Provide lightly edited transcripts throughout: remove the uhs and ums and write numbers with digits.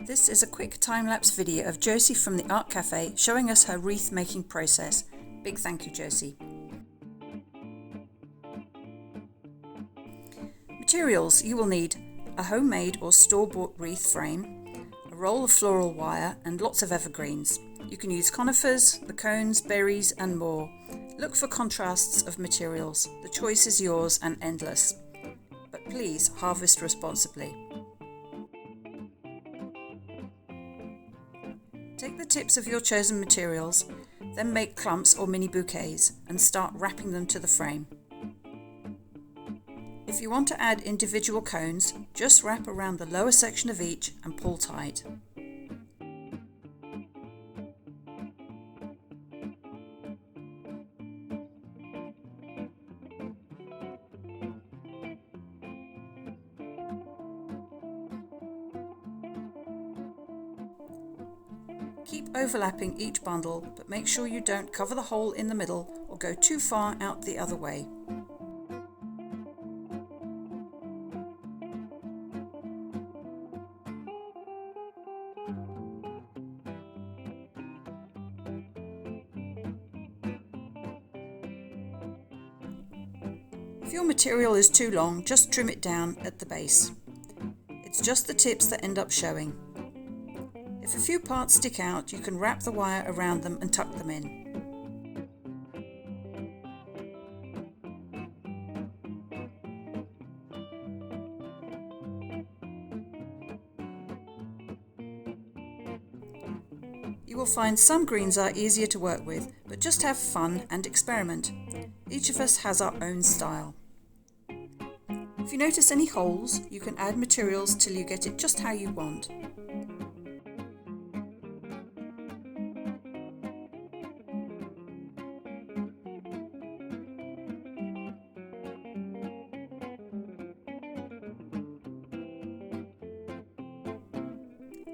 This is a quick time-lapse video of Josie from the Art Café showing us her wreath making process. Big thank you, Josie. Materials you will need: a homemade or store-bought wreath frame, a roll of floral wire and lots of evergreens. You can use conifers, the cones, berries and more. Look for contrasts of materials. The choice is yours and endless. But please harvest responsibly. Take the tips of your chosen materials, then make clumps or mini bouquets and start wrapping them to the frame. If you want to add individual cones, just wrap around the lower section of each and pull tight. Keep overlapping each bundle, but make sure you don't cover the hole in the middle or go too far out the other way. If your material is too long, just trim it down at the base. It's just the tips that end up showing. If a few parts stick out, you can wrap the wire around them and tuck them in. You will find some greens are easier to work with, but just have fun and experiment. Each of us has our own style. If you notice any holes, you can add materials till you get it just how you want.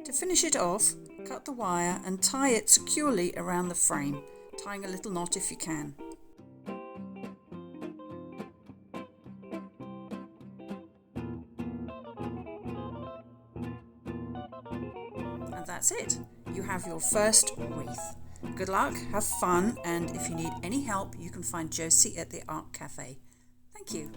To finish it off, cut the wire and tie it securely around the frame, tying a little knot if you can. And that's it. You have your first wreath. Good luck, have fun, and if you need any help, you can find Josie at the Art Café. Thank you.